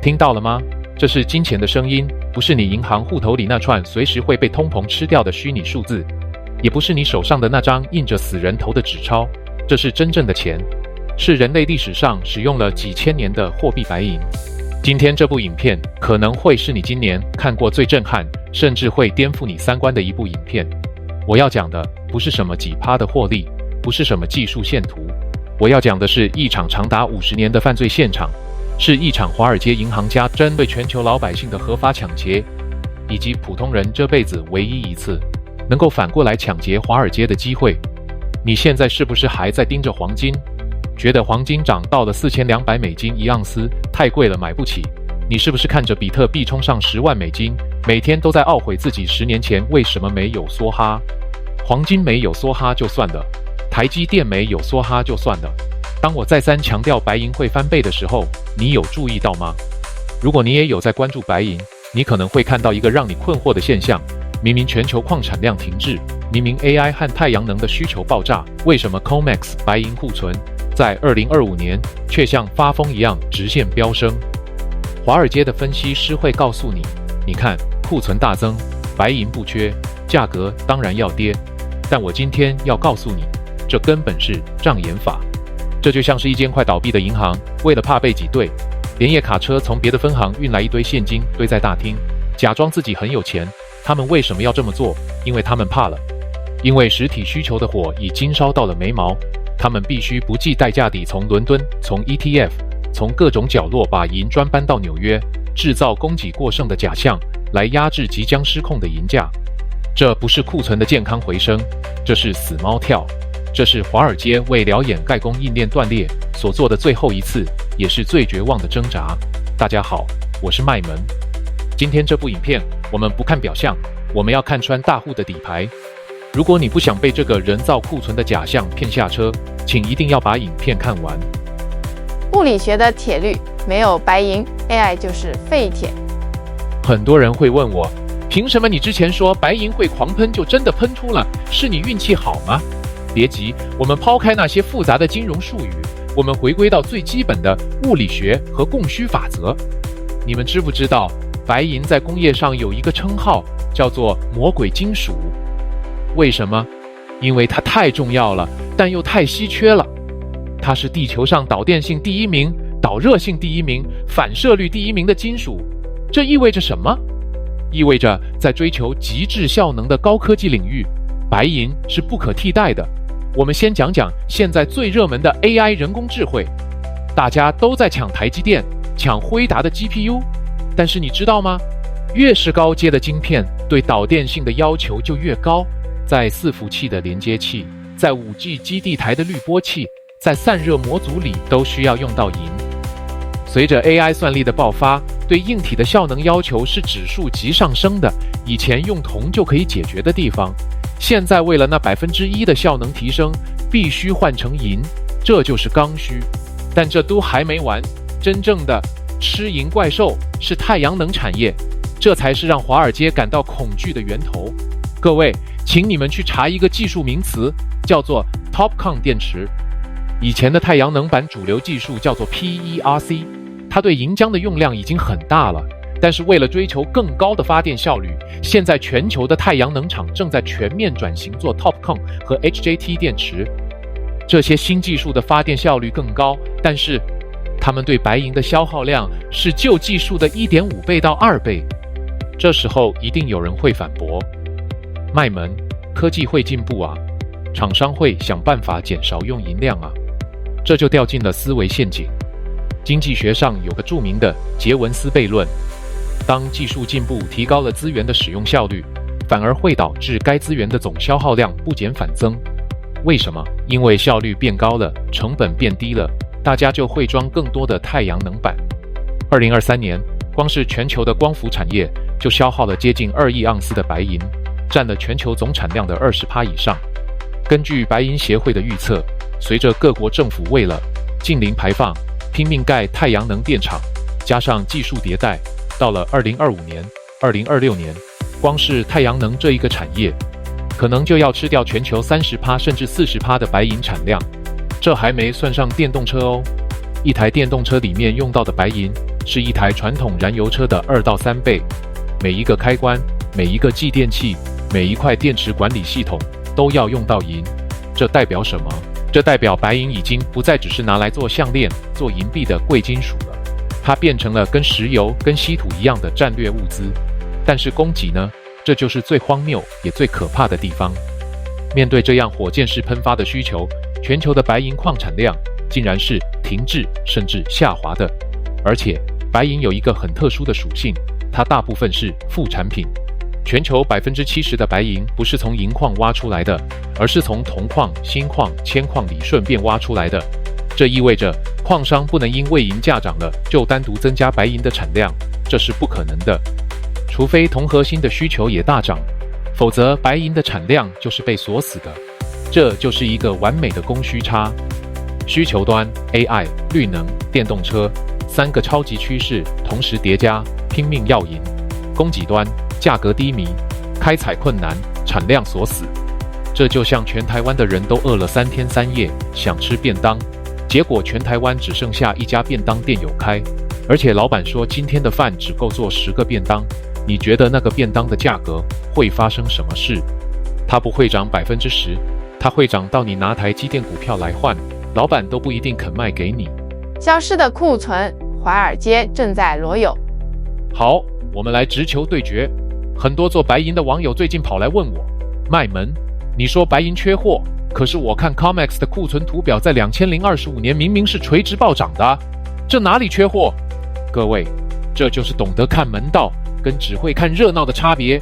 听到了吗？这是金钱的声音，不是你银行户头里那串随时会被通膨吃掉的虚拟数字，也不是你手上的那张印着死人头的纸钞，这是真正的钱，是人类历史上使用了几千年的货币白银。今天这部影片可能会是你今年看过最震撼，甚至会颠覆你三观的一部影片。我要讲的不是什么几%的获利，不是什么技术线图，我要讲的是一场长达50年的犯罪现场，是一场华尔街银行家针对全球老百姓的合法抢劫，以及普通人这辈子唯一一次能够反过来抢劫华尔街的机会。你现在是不是还在盯着黄金，觉得黄金涨到了$4200一盎司，太贵了买不起？你是不是看着比特币冲上$10万，每天都在懊悔自己10年前为什么没有梭哈？黄金没有梭哈就算了，台积电没有梭哈就算了，当我再三强调白银会翻倍的时候，你有注意到吗？如果你也有在关注白银，你可能会看到一个让你困惑的现象，明明全球矿产量停滞，明明 AI 和太阳能的需求爆炸，为什么 COMEX 白银库存在2025年却像发疯一样直线飙升？华尔街的分析师会告诉你，你看库存大增，白银不缺，价格当然要跌。但我今天要告诉你，这根本是障眼法。这就像是一间快倒闭的银行，为了怕被挤兑，连夜卡车从别的分行运来一堆现金堆在大厅，假装自己很有钱。他们为什么要这么做？因为他们怕了，因为实体需求的火已经烧到了眉毛，他们必须不计代价地从伦敦、从 ETF、从各种角落把银砖搬到纽约，制造供给过剩的假象，来压制即将失控的银价。这不是库存的健康回升，这是死猫跳，这是华尔街为了掩盖供应链断裂所做的最后一次，也是最绝望的挣扎。大家好，我是麦门。今天这部影片，我们不看表象，我们要看穿大户的底牌。如果你不想被这个人造库存的假象骗下车，请一定要把影片看完。物理学的铁律，没有白银 ，AI 就是废铁。很多人会问我，凭什么你之前说白银会狂喷就真的喷出了？是你运气好吗？别急，我们抛开那些复杂的金融术语，我们回归到最基本的物理学和供需法则。你们知不知道，白银在工业上有一个称号，叫做魔鬼金属？为什么？因为它太重要了，但又太稀缺了。它是地球上导电性第一名、导热性第一名、反射率第一名的金属。这意味着什么？意味着在追求极致效能的高科技领域，白银是不可替代的。我们先讲讲现在最热门的 AI 人工智慧，大家都在抢台积电、抢辉达的 GPU， 但是你知道吗？越是高阶的晶片，对导电性的要求就越高。在伺服器的连接器，在 5G 基地台的滤波器，在散热模组里都需要用到银。随着 AI 算力的爆发，对硬体的效能要求是指数级上升的。以前用铜就可以解决的地方，现在为了那1%的效能提升，必须换成银，这就是刚需。但这都还没完，真正的吃银怪兽是太阳能产业，这才是让华尔街感到恐惧的源头。各位，请你们去查一个技术名词，叫做 TOPCon 电池。以前的太阳能板主流技术叫做 PERC， 它对银浆的用量已经很大了，但是为了追求更高的发电效率，现在全球的太阳能厂正在全面转型做 TOPCon 和 HJT 电池。这些新技术的发电效率更高，但是它们对白银的消耗量是旧技术的1.5倍到2倍。这时候一定有人会反驳，麦门，科技会进步啊，厂商会想办法减少用银量啊，这就掉进了思维陷阱。经济学上有个著名的杰文斯悖论，当技术进步提高了资源的使用效率，反而会导致该资源的总消耗量不减反增。为什么？因为效率变高了，成本变低了，大家就会装更多的太阳能板。2023年，光是全球的光伏产业就消耗了接近2亿盎司的白银，占了全球总产量的20%以上。根据白银协会的预测，随着各国政府为了净零排放拼命盖太阳能电厂，加上技术迭代，到了2025年、2026年，光是太阳能这一个产业，可能就要吃掉全球30%甚至40%的白银产量。这还没算上电动车哦。一台电动车里面用到的白银是一台传统燃油车的2到3倍。每一个开关、每一个继电器、每一块电池管理系统都要用到银。这代表什么？这代表白银已经不再只是拿来做项链、做银币的贵金属了，它变成了跟石油、跟稀土一样的战略物资。但是供给呢？这就是最荒谬也最可怕的地方。面对这样火箭式喷发的需求，全球的白银矿产量竟然是停滞甚至下滑的。而且白银有一个很特殊的属性，它大部分是副产品。全球70%的白银不是从银矿挖出来的，而是从铜矿、锌矿、铅矿里顺便挖出来的。这意味着矿商不能因为银价涨了就单独增加白银的产量，这是不可能的。除非铜和锌的需求也大涨，否则白银的产量就是被锁死的。这就是一个完美的供需差。需求端 AI、绿能、电动车3个超级趋势同时叠加，拼命要银。供给端价格低迷，开采困难，产量锁死。这就像全台湾的人都饿了3天3夜，想吃便当，结果全台湾只剩下1家便当店有开，而且老板说今天的饭只够做10个便当。你觉得那个便当的价格会发生什么事？它不会涨10%，它会涨到你拿台积电股票来换，老板都不一定肯卖给你。消失的库存，华尔街正在裸泳。好，我们来直球对决。很多做白银的网友最近跑来问我，卖门，你说白银缺货，可是我看 COMEX 的库存图表在2025年明明是垂直暴涨的，这哪里缺货？各位，这就是懂得看门道跟只会看热闹的差别。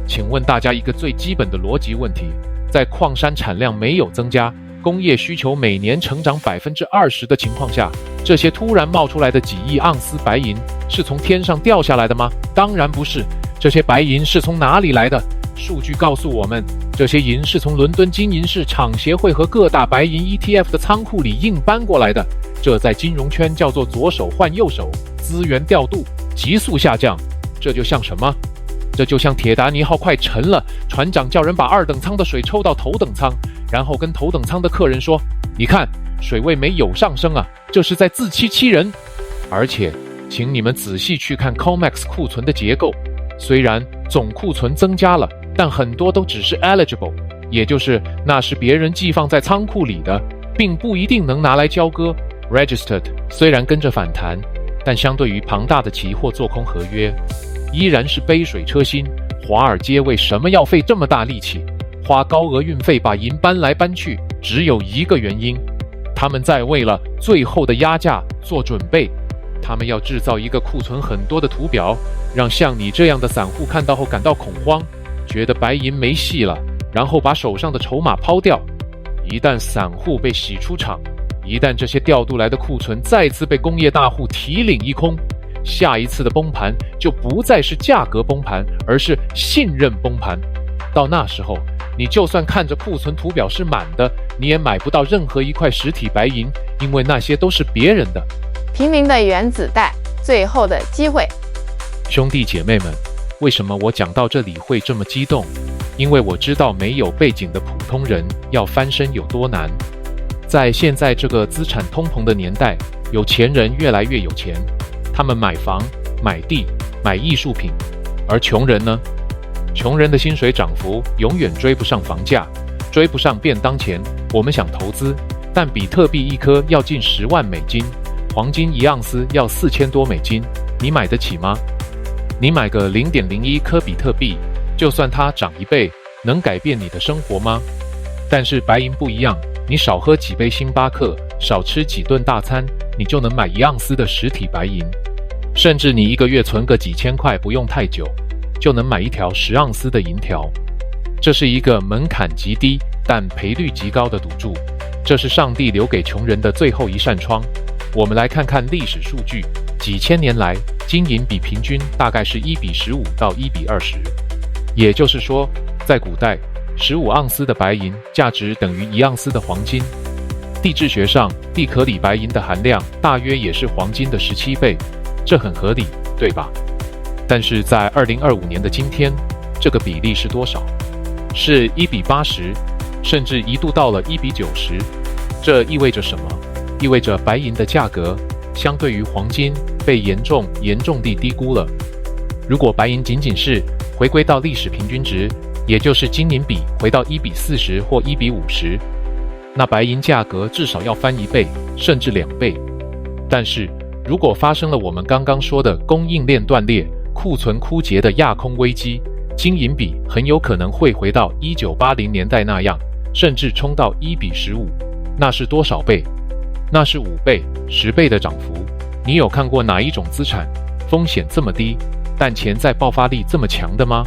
请问大家一个最基本的逻辑问题，在矿山产量没有增加，工业需求每年成长20%的情况下，这些突然冒出来的几亿盎司白银是从天上掉下来的吗？当然不是。这些白银是从哪里来的？数据告诉我们，这些银是从伦敦金银市场协会和各大白银 ETF 的仓库里硬搬过来的。这在金融圈叫做左手换右手，资源调度急速下降。这就像什么？这就像铁达尼号快沉了，船长叫人把2等舱的水抽到头等舱，然后跟头等舱的客人说，你看水位没有上升啊，这是在自欺欺人。而且请你们仔细去看 COMEX 库存的结构，虽然总库存增加了，但很多都只是 eligible， 也就是那是别人寄放在仓库里的，并不一定能拿来交割。 Registered 虽然跟着反弹，但相对于庞大的期货做空合约，依然是杯水车薪。华尔街为什么要费这么大力气，花高额运费把银搬来搬去？只有一个原因，他们在为了最后的压价做准备。他们要制造一个库存很多的图表，让像你这样的散户看到后感到恐慌，觉得白银没戏了，然后把手上的筹码抛掉。一旦散户被洗出场，一旦这些调度来的库存再次被工业大户提领一空，下一次的崩盘就不再是价格崩盘，而是信任崩盘。到那时候，你就算看着库存图表是满的，你也买不到任何一块实体白银，因为那些都是别人的。平民的原子弹，最后的机会。兄弟姐妹们，为什么我讲到这里会这么激动？因为我知道没有背景的普通人要翻身有多难。在现在这个资产通膨的年代，有钱人越来越有钱，他们买房、买地、买艺术品，而穷人呢？穷人的薪水涨幅永远追不上房价，追不上便当钱。我们想投资，但比特币一颗要近10万美金，黄金1盎司要4000多美金，你买得起吗？你买个0.01颗比特币，就算它涨1倍，能改变你的生活吗？但是白银不一样，你少喝几杯星巴克，少吃几顿大餐，你就能买1盎司的实体白银。甚至你一个月存个几千块，不用太久，就能买一条10盎司的银条。这是一个门槛极低，但赔率极高的赌注。这是上帝留给穷人的最后一扇窗。我们来看看历史数据，几千年来，金银比平均大概是1:15到1:20。也就是说，在古代，15盎司的白银价值等于1盎司的黄金。地质学上，地壳里白银的含量大约也是黄金的17倍，这很合理，对吧？但是在2025年的今天，这个比例是多少？是1:80，甚至一度到了1:90。这意味着什么？意味着白银的价格相对于黄金被严重地低估了。如果白银仅仅是回归到历史平均值，也就是金银比回到1:40或1:50，那白银价格至少要翻1倍甚至2倍。但是如果发生了我们刚刚说的供应链断裂、库存枯竭的轧空危机，金银比很有可能会回到1980年代那样，甚至冲到1:15。那是多少倍？那是5倍、10倍的涨幅。你有看过哪一种资产风险这么低，但潜在爆发力这么强的吗？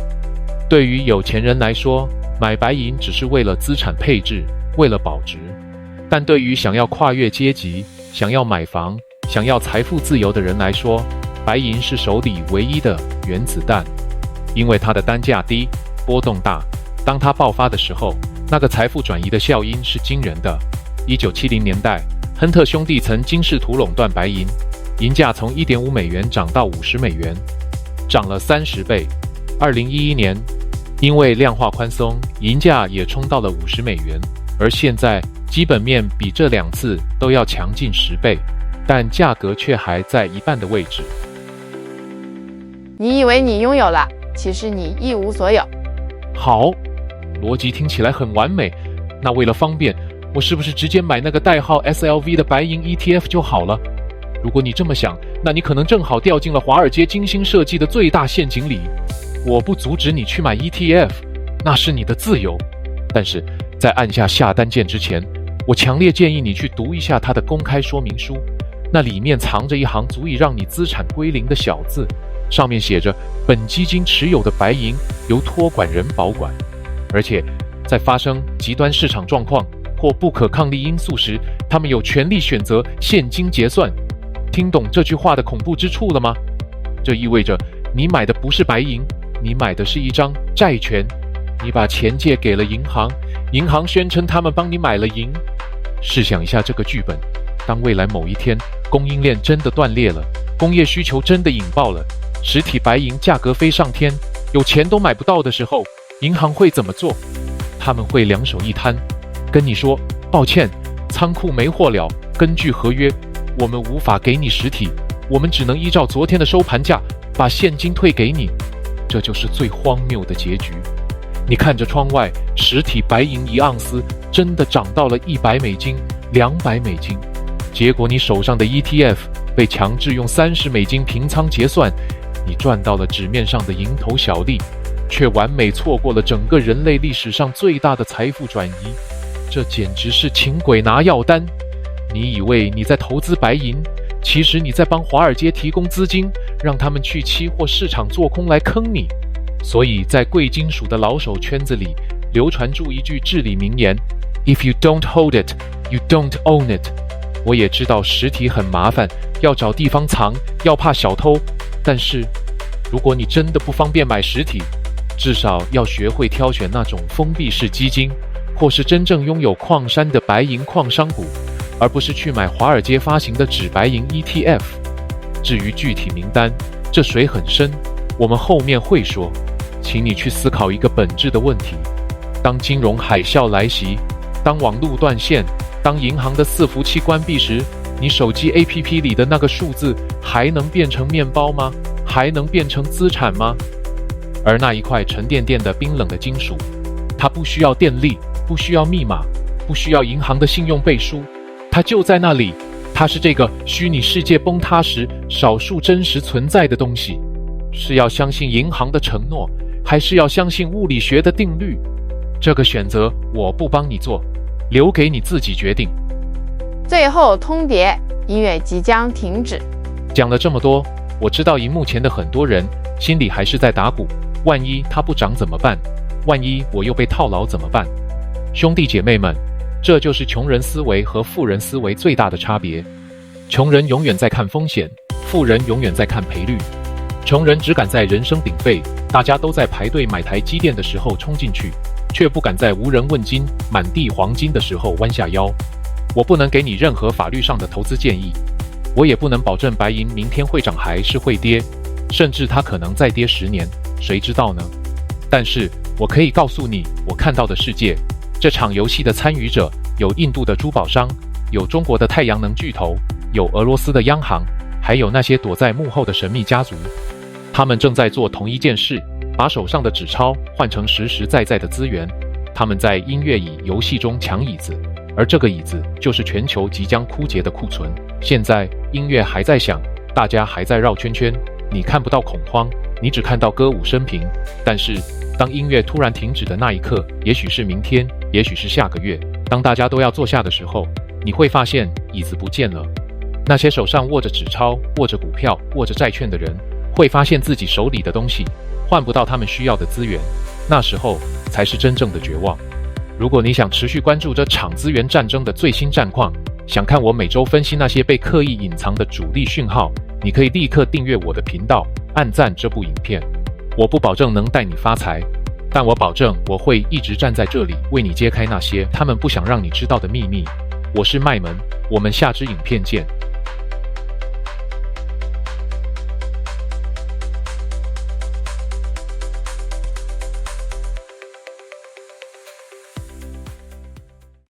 对于有钱人来说，买白银只是为了资产配置，为了保值。但对于想要跨越阶级、想要买房、想要财富自由的人来说，白银是手里唯一的原子弹，因为它的单价低，波动大。当它爆发的时候，那个财富转移的效应是惊人的。1970年代，亨特兄弟曾经试图垄断白银，银价从1.5美元涨到50美元，涨了30倍。2011年，因为量化宽松，银价也冲到了50美元，而现在基本面比这2次都要强近10倍，但价格却还在一半的位置。你以为你拥有了，其实你一无所有。好，逻辑听起来很完美。那为了方便，我是不是直接买那个代号 SLV 的白银 ETF 就好了？如果你这么想，那你可能正好掉进了华尔街精心设计的最大陷阱里。我不阻止你去买 ETF， 那是你的自由。但是在按下下单键之前，我强烈建议你去读一下它的公开说明书，那里面藏着一行足以让你资产归零的小字，上面写着本基金持有的白银由托管人保管，而且在发生极端市场状况或不可抗力因素时，他们有权利选择现金结算。听懂这句话的恐怖之处了吗？这意味着你买的不是白银，你买的是一张债权。你把钱借给了银行，银行宣称他们帮你买了银。试想一下这个剧本，当未来某一天供应链真的断裂了，工业需求真的引爆了，实体白银价格飞上天，有钱都买不到的时候，银行会怎么做？他们会两手一摊，跟你说抱歉，仓库没货了，根据合约我们无法给你实体，我们只能依照昨天的收盘价把现金退给你。这就是最荒谬的结局。你看着窗外，实体白银1盎司真的涨到了100美金、200美金，结果你手上的 ETF 被强制用30美金平仓结算，你赚到了纸面上的蝇头小利，却完美错过了整个人类历史上最大的财富转移。这简直是请鬼拿药单。你以为你在投资白银，其实你在帮华尔街提供资金，让他们去期货市场做空来坑你。所以在贵金属的老手圈子里流传住一句至理名言 If you don't hold it, you don't own it。 我也知道实体很麻烦，要找地方藏，要怕小偷，但是如果你真的不方便买实体，至少要学会挑选那种封闭式基金，或是真正拥有矿山的白银矿商股，而不是去买华尔街发行的纸白银 ETF。 至于具体名单，这水很深，我们后面会说。请你去思考一个本质的问题：当金融海啸来袭，当网络断线，当银行的伺服器关闭时，你手机 APP 里的那个数字还能变成面包吗？还能变成资产吗？而那一块沉甸甸的冰冷的金属，它不需要电力，不需要密码，不需要银行的信用背书，它就在那里。它是这个虚拟世界崩塌时少数真实存在的东西。是要相信银行的承诺，还是要相信物理学的定律？这个选择我不帮你做，留给你自己决定。最后通牒，音乐即将停止。讲了这么多，我知道荧幕前的很多人心里还是在打鼓，万一它不涨怎么办？万一我又被套牢怎么办？兄弟姐妹们，这就是穷人思维和富人思维最大的差别。穷人永远在看风险，富人永远在看赔率。穷人只敢在人声鼎沸，大家都在排队买台积电的时候冲进去，却不敢在无人问津、满地黄金的时候弯下腰。我不能给你任何法律上的投资建议，我也不能保证白银明天会涨还是会跌，甚至它可能再跌10年，谁知道呢？但是我可以告诉你，我看到的世界，这场游戏的参与者有印度的珠宝商，有中国的太阳能巨头，有俄罗斯的央行，还有那些躲在幕后的神秘家族。他们正在做同一件事，把手上的纸钞换成实实在在的资源。他们在音乐椅游戏中抢椅子，而这个椅子就是全球即将枯竭的库存。现在音乐还在响，大家还在绕圈圈，你看不到恐慌，你只看到歌舞升平。但是当音乐突然停止的那一刻，也许是明天，也许是下个月，当大家都要坐下的时候，你会发现椅子不见了。那些手上握着纸钞、握着股票、握着债券的人，会发现自己手里的东西换不到他们需要的资源，那时候才是真正的绝望。如果你想持续关注这场资源战争的最新战况，想看我每周分析那些被刻意隐藏的主力讯号，你可以立刻订阅我的频道，按赞这部影片。我不保证能带你发财，但我保证我会一直站在这里为你揭开那些他们不想让你知道的秘密。我是麦门，我们下支影片见。